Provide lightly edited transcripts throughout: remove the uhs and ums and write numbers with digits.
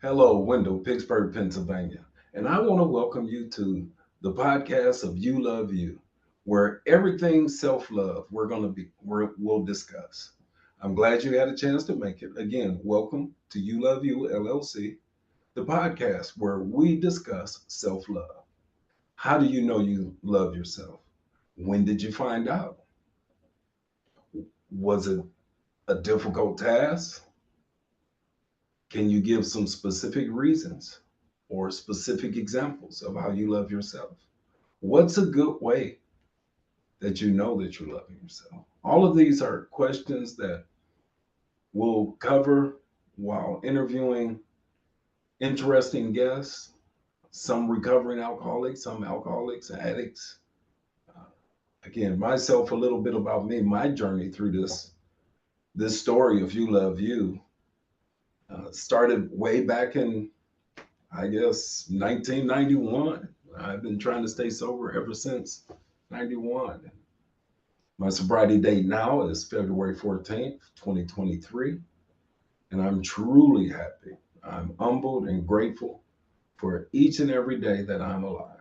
Hello, Wendell, Pittsburgh, Pennsylvania. And I want to welcome you to the podcast of You Love You, where everything self-love we'll discuss. I'm glad you had a chance to make it. Again, welcome to You Love You LLC, the podcast where we discuss self-love. How do you know you love yourself? When did you find out? Was it a difficult task? Can you give some specific reasons or specific examples of how you love yourself? What's a good way that you know that you're loving yourself? All of these are questions that we'll cover while interviewing interesting guests, some recovering alcoholics, some alcoholics, addicts. Uh, Again, myself, a little bit about me, my journey through this story of You Love You started way back in, I guess, 1991. I've been trying to stay sober ever since 91. My sobriety date now is February 14th, 2023, and I'm truly happy. I'm humbled and grateful for each and every day that I'm alive.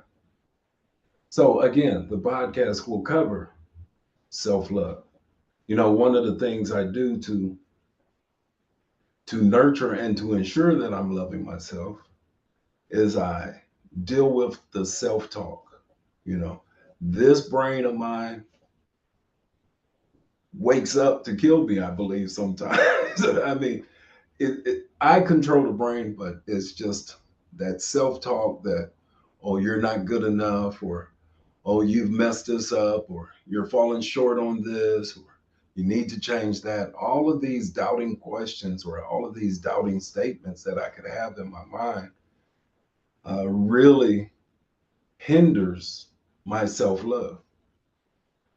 So, again, the podcast will cover self love. You know, one of the things I do to nurture and to ensure that I'm loving myself is I deal with the self talk. You know, this brain of mine wakes up to kill me, I believe, sometimes. I mean, I control the brain, but it's just that self talk that, oh, you're not good enough, or, oh, you've messed this up, or you're falling short on this, or you need to change that. All of these doubting questions or all of these doubting statements that I could have in my mind really hinders my self love.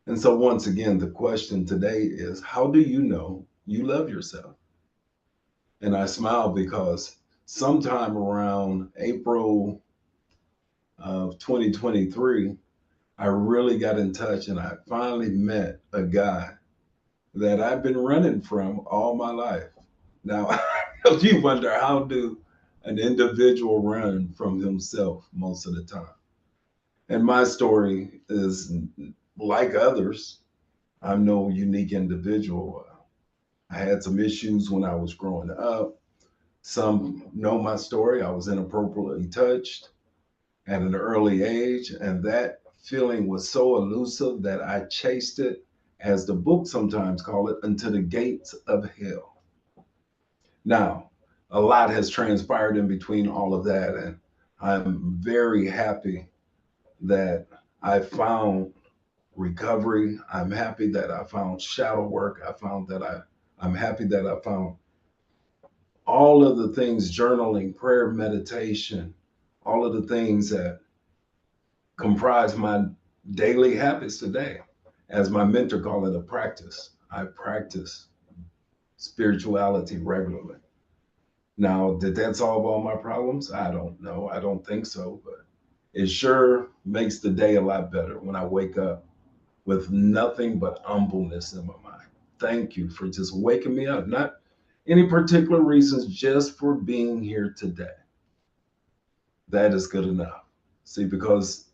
And so, once again, the question today is, how do you know you love yourself? And I smile because sometime around April of 2023, I really got in touch and I finally met a guy that I've been running from all my life. Now, you wonder, how do an individual run from himself most of the time? And my story is like others. I'm no unique individual. I had some issues when I was growing up. Some know my story. I was inappropriately touched at an early age, and that feeling was so elusive that I chased it, as the book sometimes call it, unto the gates of hell. Now, a lot has transpired in between all of that, and I'm very happy that I found recovery. I'm happy that I found shadow work. I'm happy that I found all of the things, journaling, prayer, meditation, all of the things that comprise my daily habits today. As my mentor called it, a practice. I practice spirituality regularly. Now, did that solve all my problems? I don't know. I don't think so, but it sure makes the day a lot better when I wake up with nothing but humbleness in my mind. Thank you for just waking me up. Not any particular reasons, just for being here today. That is good enough. See, because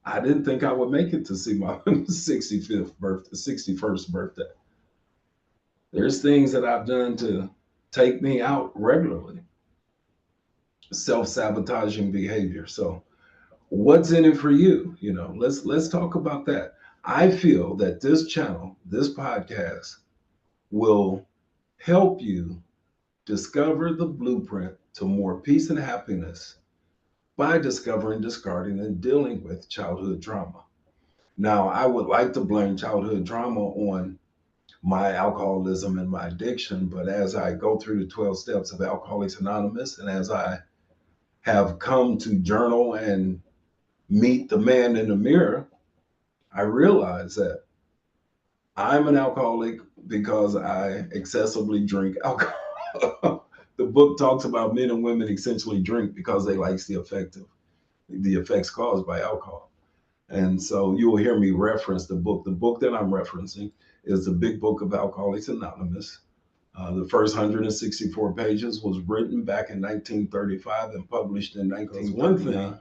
I didn't think I would make it to see my 65th birthday, 61st birthday. There's things that I've done to take me out regularly, self-sabotaging behavior. So what's in it for you? You know, let's talk about that. I feel that this channel, this podcast, will help you discover the blueprint to more peace and happiness by discovering, discarding, and dealing with childhood trauma. Now, I would like to blame childhood trauma on my alcoholism and my addiction, but as I go through the 12 steps of Alcoholics Anonymous, and as I have come to journal and meet the man in the mirror, I realize that I'm an alcoholic because I excessively drink alcohol. The book talks about men and women essentially drink because they like the effects caused by alcohol. And so you will hear me reference the book. The book that I'm referencing is the Big Book of Alcoholics Anonymous. The first 164 pages was written back in 1935 and published in 1939. One thing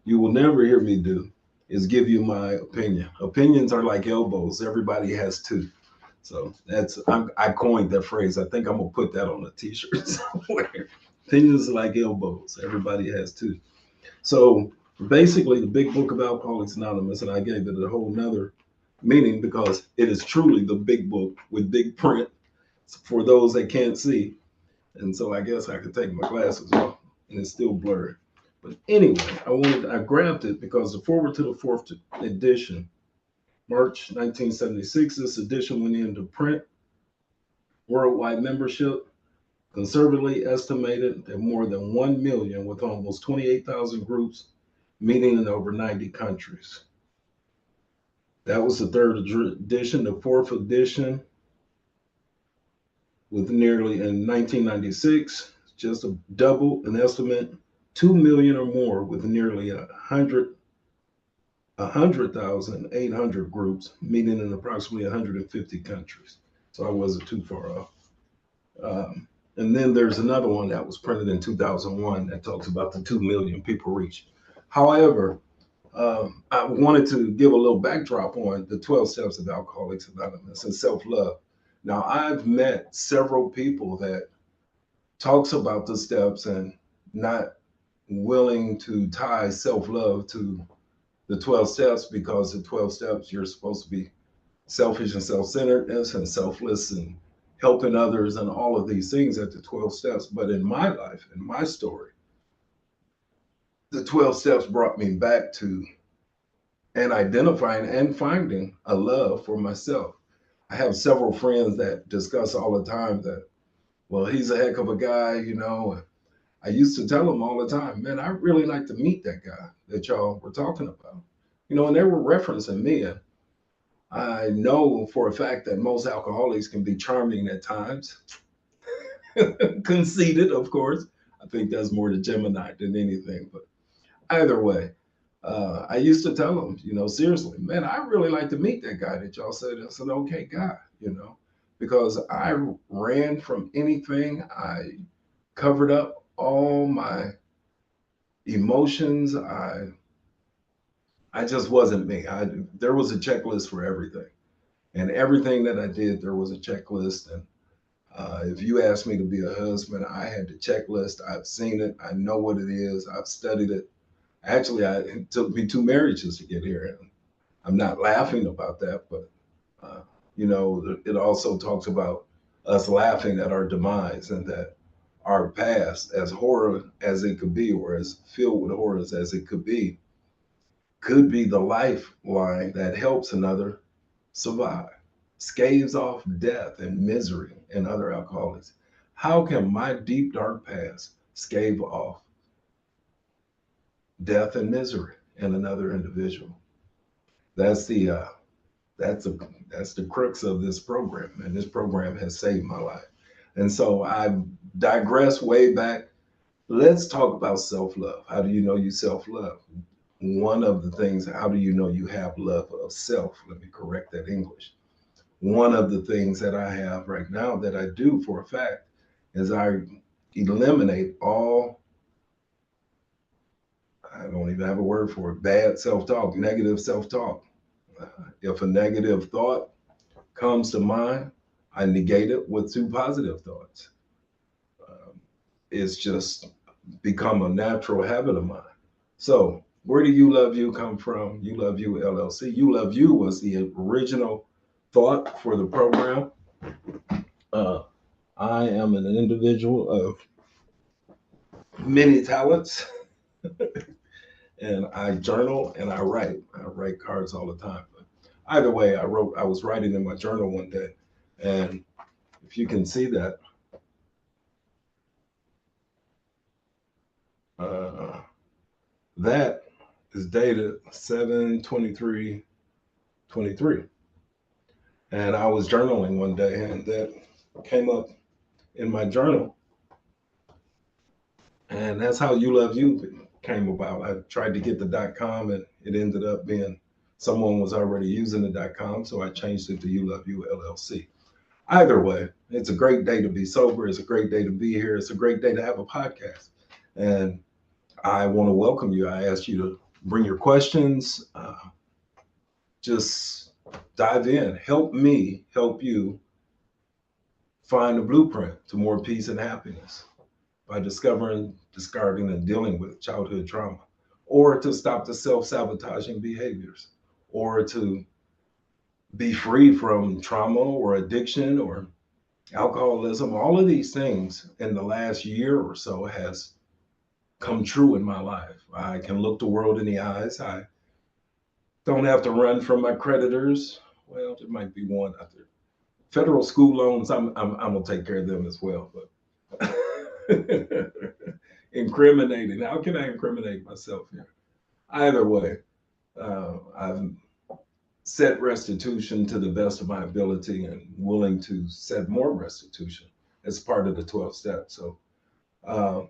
you will never hear me do is give you my opinion. Opinions are like elbows. Everybody has two. So I coined that phrase. I think I'm gonna put that on a t-shirt somewhere. Opinions are like elbows. Everybody has two. So basically the big book of Alcoholics Anonymous, and I gave it a whole nother meaning because it is truly the big book with big print for those that can't see. And so I guess I could take my glasses off and it's still blurry. But anyway, I grabbed it because the forward to the fourth edition, March 1976, this edition went into print. Worldwide membership conservatively estimated at more than 1 million, with almost 28,000 groups meeting in over 90 countries. That was the third edition. The fourth edition, with nearly in 1996, just a double an estimate, 2 million or more, with nearly 100,800 groups meeting in approximately 150 countries. So I wasn't too far off. And then there's another one that was printed in 2001 that talks about the 2 million people reached. However, I wanted to give a little backdrop on the 12 steps of Alcoholics Anonymous and self-love. Now, I've met several people that talks about the steps and not willing to tie self-love to the 12 steps, because the 12 steps, you're supposed to be selfish and self-centeredness and selfless and helping others and all of these things at the 12 steps. But in my life, in my story, the 12 steps brought me back to and identifying and finding a love for myself. I have several friends that discuss all the time that, well, he's a heck of a guy, you know. I used to tell them all the time, man, I really like to meet that guy that y'all were talking about, you know, and they were referencing me. And I know for a fact that most alcoholics can be charming at times, conceited, of course. I think that's more the Gemini than anything. But either way, I used to tell them, you know, seriously, man, I really like to meet that guy that y'all said is an okay guy, you know, because I ran from anything. I covered up all my emotions. I just wasn't me. There was a checklist for everything, and everything that I did, there was a checklist. And if you asked me to be a husband, I had the checklist. I've seen it. I know what it is. I've studied it. Actually, it took me 2 marriages to get here. And I'm not laughing about that, but you know, it also talks about us laughing at our demise, and that our past, as horror as it could be, or as filled with horrors as it could be the lifeline that helps another survive, staves off death and misery and other alcoholics. How can my deep, dark past stave off death and misery in another individual? That's the crux of this program, and this program has saved my life. And so I digress way back. Let's talk about self-love. How do you know you self-love? One of the things, how do you know you have love of self? Let me correct that English. One of the things that I have right now that I do for a fact is I eliminate all, I don't even have a word for it, bad self-talk, negative self-talk. If a negative thought comes to mind, I negate it with 2 positive thoughts. It's just become a natural habit of mine. So where do You Love You come from? You Love You LLC. You Love You was the original thought for the program. I am an individual of many talents, and I journal and I write. I write cards all the time. But either way, I was writing in my journal one day, and if you can see that, that is dated 7/23/23. And I was journaling one day, and that came up in my journal. And that's how You Love You came about. I tried to get the .com, and it ended up being someone was already using the .com, so I changed it to You Love You LLC. Either way, It's a great day to be sober. It's a great day to be here. It's a great day to have a podcast. And I want to welcome you. I ask you to bring your questions. Just dive in. Help me help you find a blueprint to more peace and happiness by discovering, discarding, and dealing with childhood trauma, or to stop the self sabotaging behaviors, or to be free from trauma or addiction or alcoholism. All of these things in the last year or so has come true in my life. I can look the world in the eyes. I don't have to run from my creditors. Well, there might be one out there. Federal school loans, I'm gonna take care of them as well. But incriminating. How can I incriminate myself here? Either way, I've set restitution to the best of my ability and willing to set more restitution as part of the 12 steps. So uh,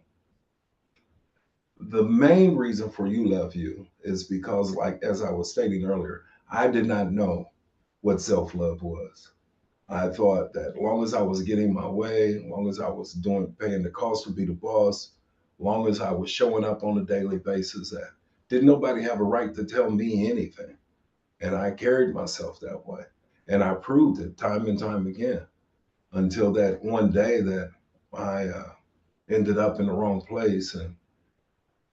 the main reason for You Love You is because, like as I was stating earlier, I did not know what self-love was. I thought that as long as I was getting my way, as long as I was paying the cost to be the boss, as long as I was showing up on a daily basis, that didn't nobody have a right to tell me anything. And I carried myself that way. And I proved it time and time again until that one day that I ended up in the wrong place and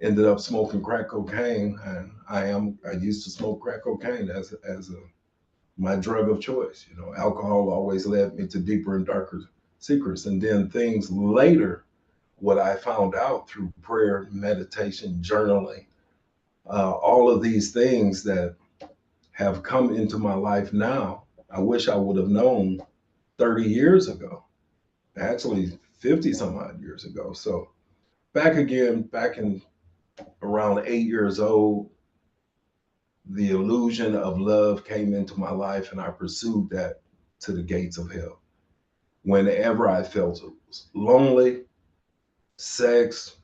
ended up smoking crack cocaine. And I used to smoke crack cocaine as my drug of choice. You know, alcohol always led me to deeper and darker secrets. And then things later, what I found out through prayer, meditation, journaling, all of these things that have come into my life now, I wish I would have known 30 years ago, actually 50 some odd years ago. So back in around 8 years old, the illusion of love came into my life and I pursued that to the gates of hell. Whenever I felt lonely, sex,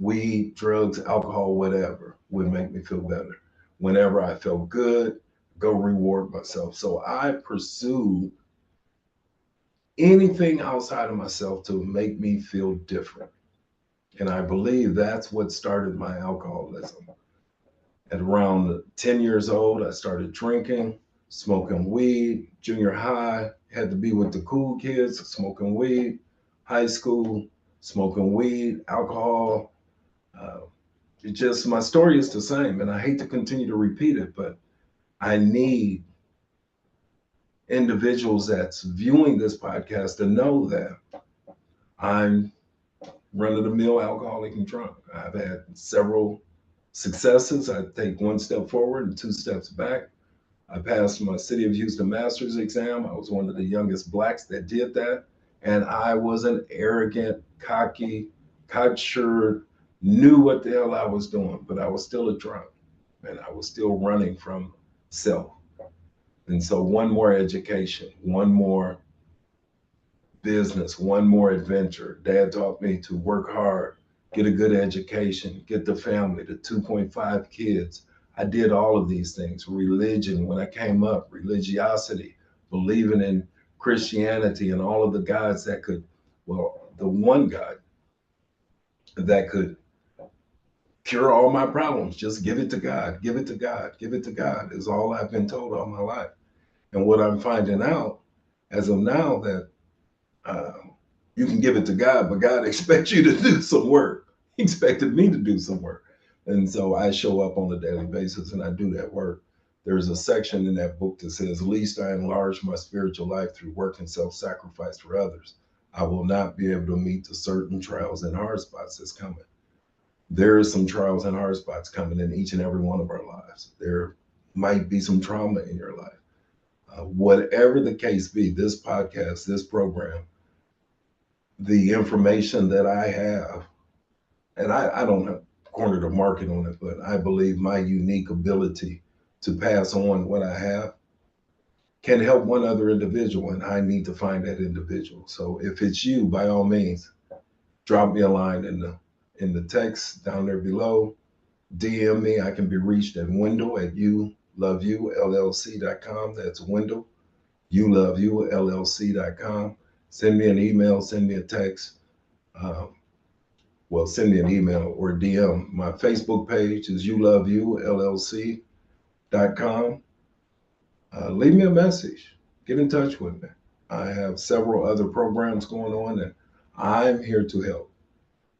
weed, drugs, alcohol, whatever would make me feel better. Whenever I felt good, go reward myself. So I pursued anything outside of myself to make me feel different. And I believe that's what started my alcoholism. At around 10 years old, I started drinking, smoking weed. Junior high, had to be with the cool kids, smoking weed. High school, smoking weed, alcohol. Uh, it just, my story is the same. And I hate to continue to repeat it, but I need individuals that's viewing this podcast to know that I'm run of the mill alcoholic and drunk. I've had several successes. I take one step forward and two steps back. I passed my City of Houston master's exam. I was one of the youngest blacks that did that. And I was an arrogant, cocky, cocksure, knew what the hell I was doing, but I was still a drunk and I was still running from self. And so one more education, one more business, one more adventure. Dad taught me to work hard, get a good education, get the family, the 2.5 kids. I did all of these things. Religion, when I came up, religiosity, believing in Christianity and all of the gods that could, well, the one God that could cure all my problems. Just give it to God, give it to God, give it to God is all I've been told all my life. And what I'm finding out as of now that uh, you can give it to God, but God expects you to do some work. He expected me to do some work. And so I show up on a daily basis and I do that work. There's a section in that book that says, least I enlarge my spiritual life through work and self-sacrifice for others, I will not be able to meet the certain trials and hard spots that's coming. There is some trials and hard spots coming in each and every one of our lives. There might be some trauma in your life. Whatever the case be, this podcast, this program, the information that I have, and I don't have cornered the market on it, but I believe my unique ability to pass on what I have can help one other individual, and I need to find that individual. So if it's you, by all means, drop me a line in the text down there below. DM me. I can be reached at Wendell at YouLoveYouLLC.com. That's Wendell, YouLoveYouLLC.com. send me an email, send me a text. Uh, well, send me an email or DM. My Facebook page is YouLoveYouLLC.com. Leave me a message. Get in touch with me. I have several other programs going on, and I'm here to help.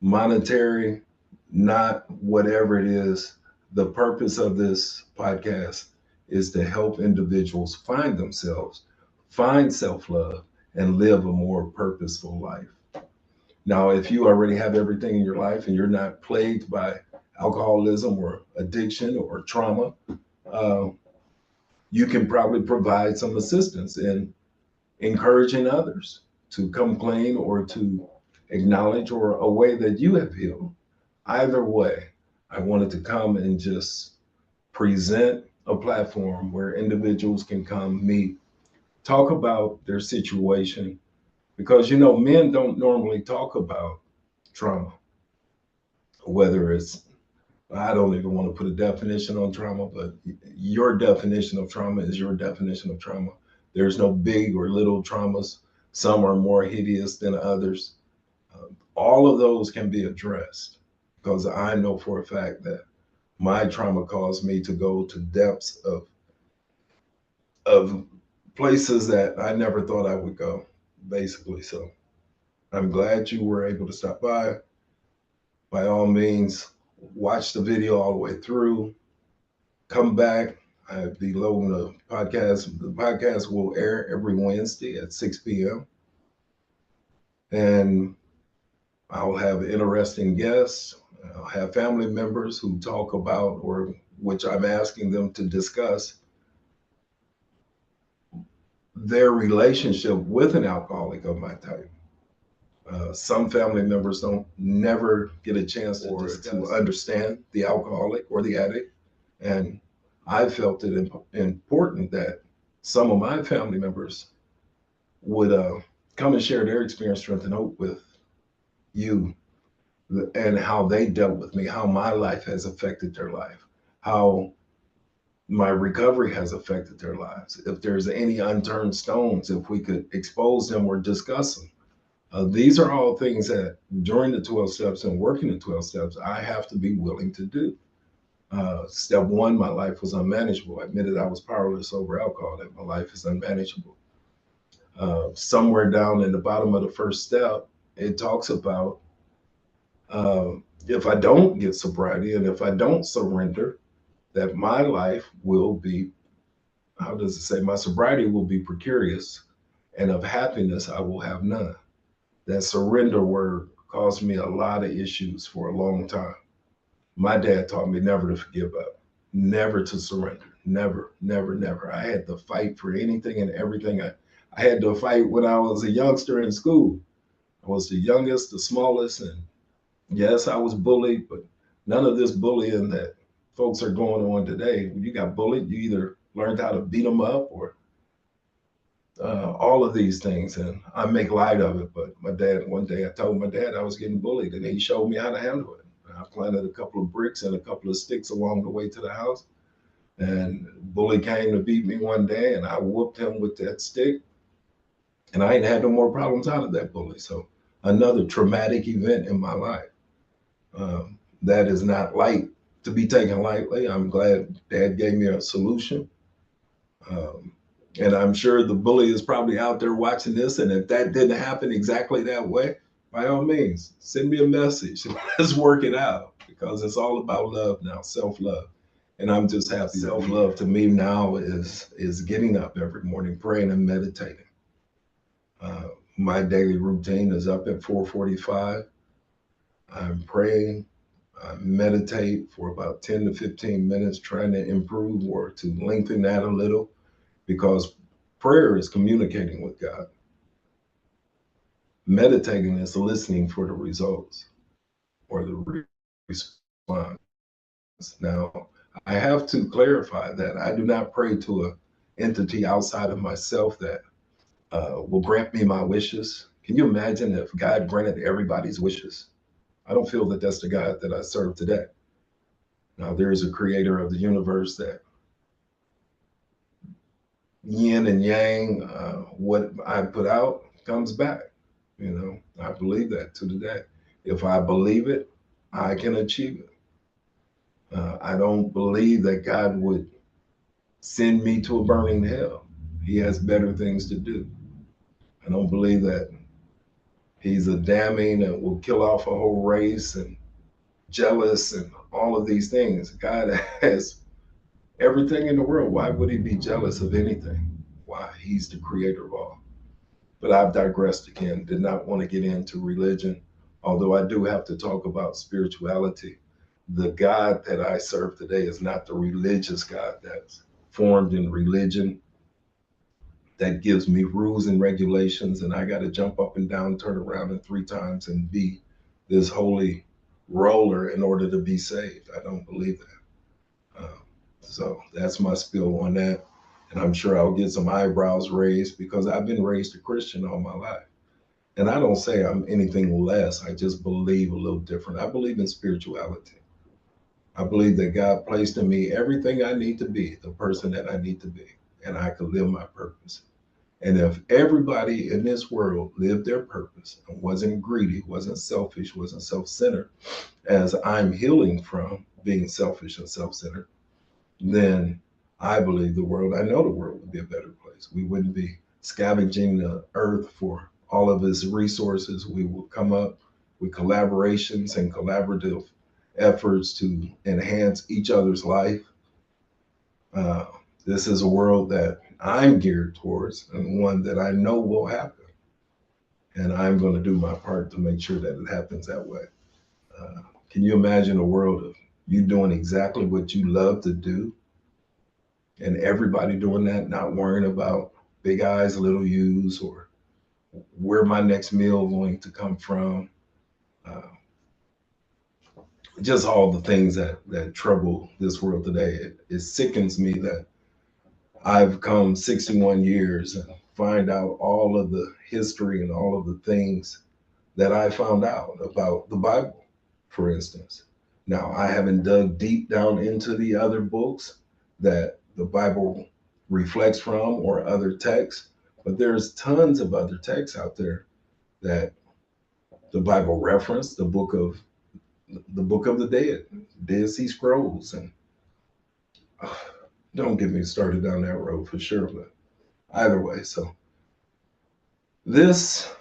Monetary, not whatever it is. The purpose of this podcast is to help individuals find themselves, find self love, and live a more purposeful life. Now, if you already have everything in your life and you're not plagued by alcoholism or addiction or trauma, uh, you can probably provide some assistance in encouraging others to come clean or to acknowledge or a way that you have healed. Either way, I wanted to come and just present a platform where individuals can come meet, talk about their situation, because men don't normally talk about trauma, whether it's, I don't even want to put a definition on trauma, but your definition of trauma is your definition of trauma. There's no big or little traumas. Some are more hideous than others. All of those can be addressed because I know for a fact that my trauma caused me to go to depths of places that I never thought I would go, basically. So I'm glad you were able to stop by. By all means, watch the video all the way through. Come back. I'll be loading the podcast. The podcast will air every Wednesday at 6 p.m. And I'll have interesting guests. I'll have family members who talk about, or which I'm asking them to discuss, their relationship with an alcoholic of my type. Some family members don't never get a chance to understand the alcoholic or the addict. And I felt it important that some of my family members would come and share their experience, strength, and hope with you, and how they dealt with me, how my life has affected their life, how my recovery has affected their lives. If there's any unturned stones, if we could expose them or discuss them. These are all things that during the 12 steps and working the 12 steps, I have to be willing to do. Step one, my life was unmanageable. I admitted I was powerless over alcohol, that my life is unmanageable. Somewhere down in the bottom of the first step, it talks about if I don't get sobriety and if I don't surrender, that my life will be, how does it say, my sobriety will be precarious, and of happiness I will have none. That surrender word caused me a lot of issues for a long time. My dad taught me never to forgive up, never to surrender, never, never, never. I had to fight for anything and everything. I had to fight when I was a youngster in school. I was the youngest, the smallest, and yes, I was bullied, but none of this bullying that folks are going on today. When you got bullied, you either learned how to beat them up or all of these things. And I make light of it. But my dad, one day I told my dad I was getting bullied, and he showed me how to handle it. I planted a couple of bricks and a couple of sticks along the way to the house. And bully came to beat me one day, and I whooped him with that stick. And I ain't had no more problems out of that bully. So another traumatic event in my life. That is not light to be taken lightly. I'm glad Dad gave me a solution. And I'm sure the bully is probably out there watching this. And if that didn't happen exactly that way, by all means, send me a message. Let's work it out, because it's all about love now, self-love. And I'm just happy. Self-love to me now is getting up every morning, praying and meditating. My daily routine is up at 4:45. I'm praying. I meditate for about 10 to 15 minutes, trying to improve or to lengthen that a little, because prayer is communicating with God. Meditating is listening for the results or the response. Now, I have to clarify that I do not pray to an entity outside of myself that will grant me my wishes. Can you imagine if God granted everybody's wishes? I don't feel that that's the God that I serve today. Now, there is a creator of the universe that yin and yang, what I put out comes back. I believe that to the day. If I believe it, I can achieve it. I don't believe that God would send me to a burning hell. He has better things to do. I don't believe that he's a damning and will kill off a whole race and jealous and all of these things. God has everything in the world. Why would he be jealous of anything? Why? He's the creator of all. But I've digressed again, did not want to get into religion, although I do have to talk about spirituality. The God that I serve today is not the religious God that's formed in religion that gives me rules and regulations, and I got to jump up and down, turn around and 3 times and be this holy roller in order to be saved. I don't believe that. So that's my spiel on that. And I'm sure I'll get some eyebrows raised because I've been raised a Christian all my life. And I don't say I'm anything less. I just believe a little different. I believe in spirituality. I believe that God placed in me everything I need to be, the person that I need to be, and I could live my purpose. And if everybody in this world lived their purpose and wasn't greedy, wasn't selfish, wasn't self centered, as I'm healing from being selfish and self centered, then I believe I know the world would be a better place. We wouldn't be scavenging the earth for all of its resources. We will come up with collaborations and collaborative efforts to enhance each other's life. Uh, this is a world that I'm geared towards and one that I know will happen. And I'm going to do my part to make sure that it happens that way. Can you imagine a world of you doing exactly what you love to do and everybody doing that, not worrying about big eyes, little U's, or where my next meal going to come from? Uh, just all the things that trouble this world today. It sickens me that I've come 61 years and find out all of the history and all of the things that I found out about the Bible, for instance. Now, I haven't dug deep down into the other books that the Bible reflects from or other texts, but there's tons of other texts out there that the Bible referenced, the book of the Dead Sea Scrolls, and uh, don't get me started down that road for sure. But either way, so this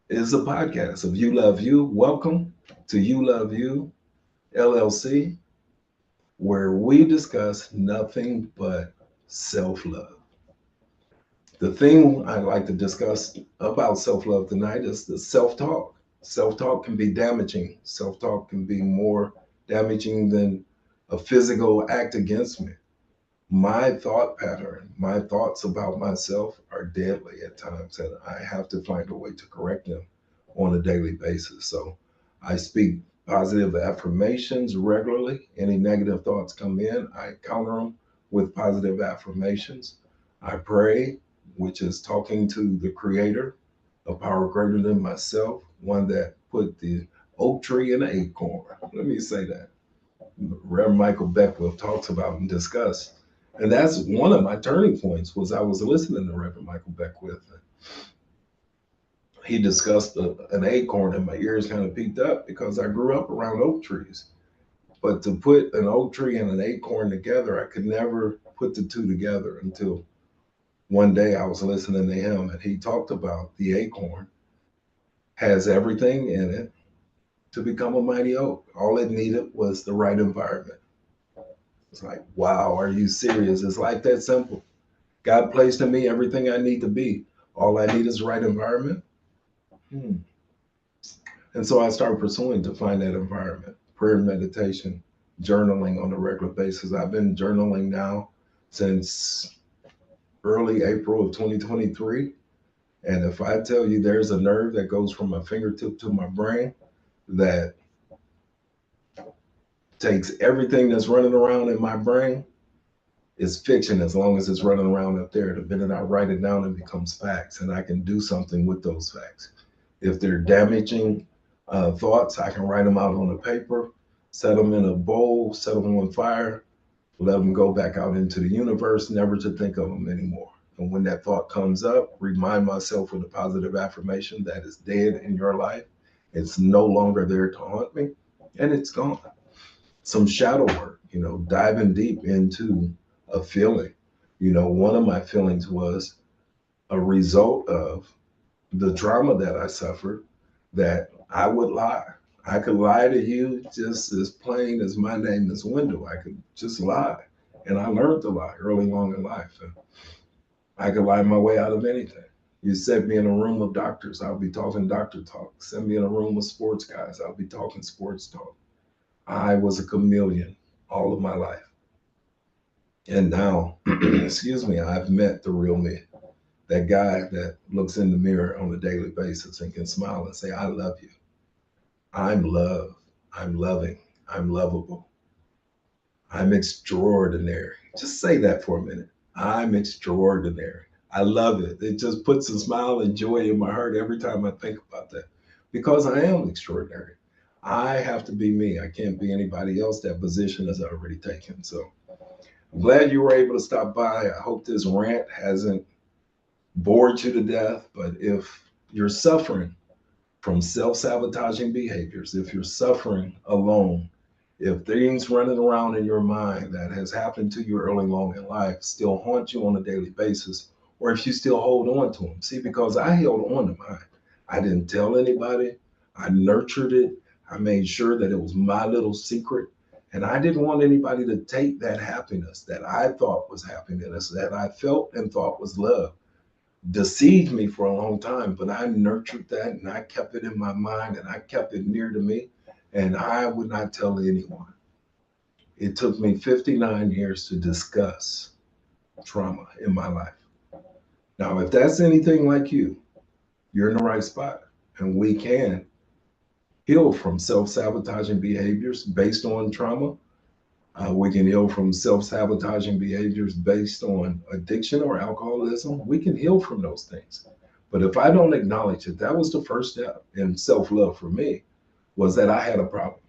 is a podcast of You Love You. Welcome to You Love You LLC, where we discuss nothing but self-love. The thing I'd like to discuss about self-love tonight is the self-talk. Self-talk can be damaging. Self-talk can be more damaging than a physical act against me. My thought pattern, my thoughts about myself are deadly at times, and I have to find a way to correct them on a daily basis. So I speak positive affirmations regularly. Any negative thoughts come in, I counter them with positive affirmations. I pray, which is talking to the creator, a power greater than myself, one that put the oak tree in the acorn. Let me say that. Reverend Michael Beckwith talks about and discuss. And that's one of my turning points was I was listening to Reverend Michael Beckwith. He discussed an acorn and my ears kind of peaked up because I grew up around oak trees. But to put an oak tree and an acorn together, I could never put the two together until one day I was listening to him and he talked about the acorn has everything in it to become a mighty oak. All it needed was the right environment. It's like, wow, are you serious? It's like that simple. God placed in me everything I need to be. All I need is the right environment. And so I started pursuing to find that environment. Prayer, meditation, journaling on a regular basis. I've been journaling now since early April of 2023. And if I tell you there's a nerve that goes from my fingertip to my brain that takes everything that's running around in my brain, it's fiction as long as it's running around up there. The minute I write it down, it becomes facts, and I can do something with those facts. If they're damaging thoughts, I can write them out on a paper, set them in a bowl, set them on fire, let them go back out into the universe, never to think of them anymore. And when that thought comes up, remind myself with a positive affirmation that is dead in your life. It's no longer there to haunt me, and it's gone. Some shadow work, diving deep into a feeling. One of my feelings was a result of the trauma that I suffered, that I would lie. I could lie to you just as plain as my name is Wendell. I could just lie. And I learned to lie early on in life. And I could lie my way out of anything. You set me in a room of doctors, I'll be talking doctor talk. Set me in a room of sports guys, I'll be talking sports talk. I was a chameleon all of my life. And now, excuse me, I've met the real me. That guy that looks in the mirror on a daily basis and can smile and say, I love you. I'm loved. I'm loving. I'm lovable. I'm extraordinary. Just say that for a minute. I'm extraordinary. I love it. It just puts a smile and joy in my heart every time I think about that because I am extraordinary. I have to be me. I can't be anybody else. That position is already taken. So I'm glad you were able to stop by. I hope this rant hasn't bored you to death, but if you're suffering from self-sabotaging behaviors, if you're suffering alone, if things running around in your mind that has happened to you early on in life still haunt you on a daily basis, or if you still hold on to them. See, because I held on to mine. I didn't tell anybody. I nurtured it. I made sure that it was my little secret. And I didn't want anybody to take that happiness that I thought was happiness, that I felt and thought was love, deceived me for a long time, but I nurtured that and I kept it in my mind and I kept it near to me and I would not tell anyone. It took me 59 years to discuss trauma in my life. Now, if that's anything like you, you're in the right spot and we can heal from self sabotaging behaviors based on trauma. We can heal from self sabotaging behaviors based on addiction or alcoholism. We can heal from those things. But if I don't acknowledge it, that was the first step in self love for me, was that I had a problem.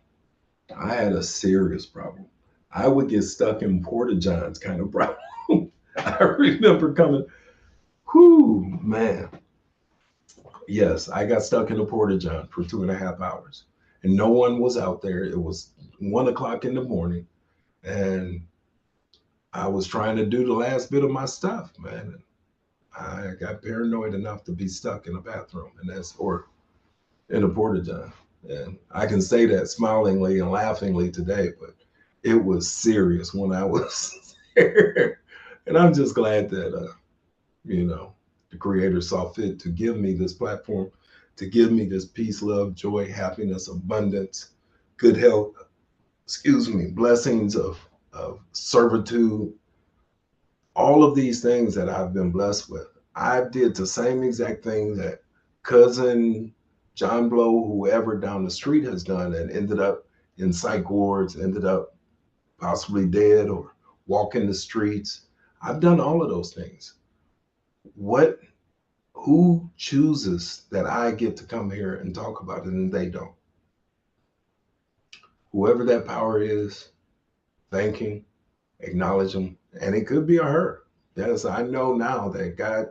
I had a serious problem. I would get stuck in Porta Johns kind of problem. I remember coming, whoo, man. Yes, I got stuck in a Porta John for 2.5 hours and no one was out there. It was 1 o'clock in the morning and I was trying to do the last bit of my stuff, man. And I got paranoid enough to be stuck in a bathroom, and that's or in a porta john. And I can say that smilingly and laughingly today, but it was serious when I was there. And I'm just glad that you know the Creator saw fit to give me this platform, to give me this peace, love, joy, happiness, abundance, good health. Excuse me, blessings of servitude, all of these things that I've been blessed with. I did the same exact thing that cousin John Blow, whoever down the street has done, and ended up in psych wards, ended up possibly dead or walking the streets. I've done all of those things. What, who chooses that I get to come here and talk about it and they don't? Whoever that power is, thank him, acknowledge him, and it could be a her. Yes, I know now that God,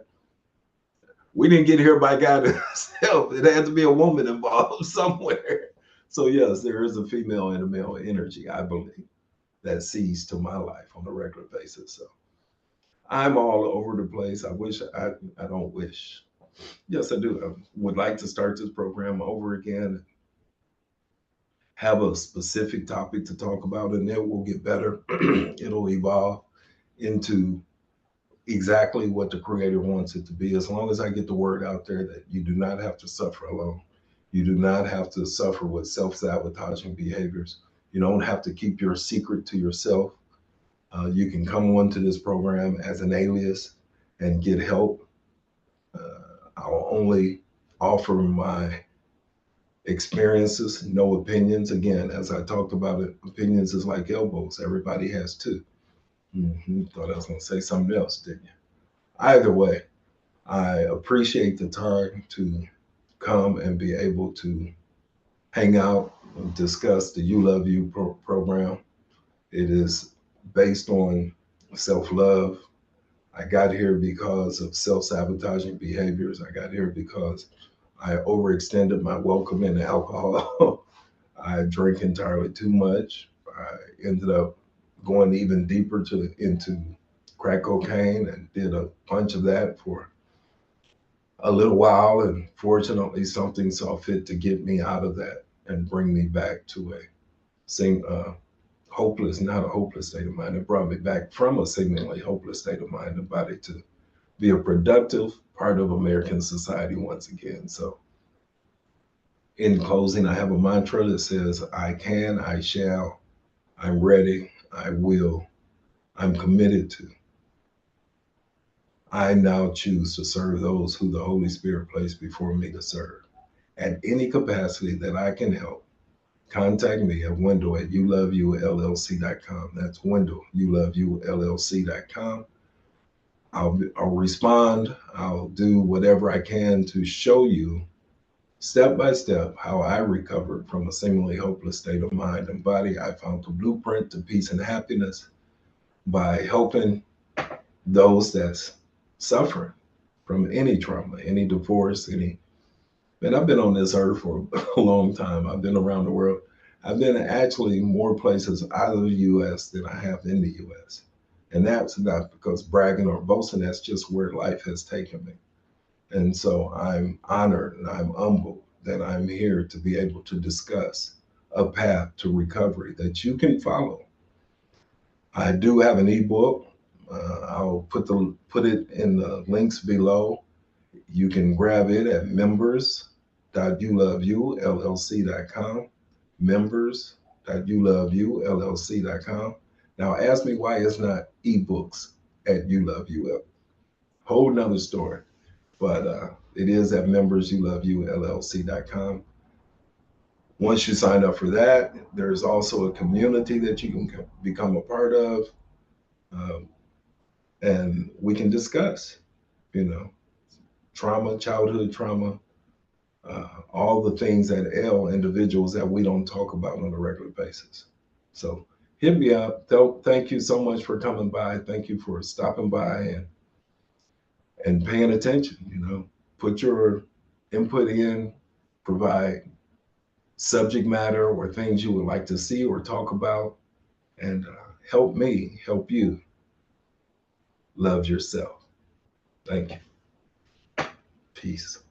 we didn't get here by God himself. It had to be a woman involved somewhere. So yes, there is a female and a male energy, I believe, that sees to my life on a regular basis. So I'm all over the place. I don't wish. Yes, I do. I would like to start this program over again, have a specific topic to talk about, and it will get better. It'll evolve into exactly what the Creator wants it to be, as long as I get the word out there that you do not have to suffer alone. You do not have to suffer with self-sabotaging behaviors. You don't have to keep your secret to yourself. You can come onto this program as an alias and get help. I'll only offer my experiences, no opinions. Again, as I talked about it, opinions is like elbows. Everybody has two. Thought I was going to say something else, didn't you? Either way, I appreciate the time to come and be able to hang out and discuss the You Love You program. It is based on self love, I got here because of self-sabotaging behaviors. I got here because I overextended my welcome into alcohol. I drank entirely too much. I ended up going even deeper into crack cocaine and did a bunch of that for a little while. And fortunately, something saw fit to get me out of that and bring me back to a same hopeless, not a hopeless state of mind. It brought me back from a seemingly hopeless state of mind and body to be a productive part of American society once again. So, in closing, I have a mantra that says, I can, I shall, I'm ready, I will, I'm committed to. I now choose to serve those who the Holy Spirit placed before me to serve. At any capacity that I can help, contact me at Wendell at YouLoveYouLLC.com. That's Wendell, YouLoveYouLLC.com. I'll respond. I'll do whatever I can to show you step by step how I recovered from a seemingly hopeless state of mind and body. I found the blueprint to peace and happiness by helping those that's suffering from any trauma, any divorce, any. Man, I've been on this earth for a long time. I've been around the world. I've been actually more places out of the US than I have in the US. And that's not because bragging or boasting, that's just where life has taken me. And so I'm honored and I'm humbled that I'm here to be able to discuss a path to recovery that you can follow. I do have an ebook. I'll put it in the links below. You can grab it at members.youloveyoullc.com. Members.youloveyoullc.com. Now ask me why it's not ebooks at YouLoveYouLLC. Whole nother story. But it is at members.youloveyoullc.com. Once you sign up for that, there's also a community that you can become a part of, um, and we can discuss, you know, trauma, childhood trauma, all the things that ail individuals that we don't talk about on a regular basis. So hit me up. Thank you so much for coming by. Thank you for stopping by and paying attention. Put your input in, provide subject matter or things you would like to see or talk about, and help me help you love yourself. Thank you. Peace.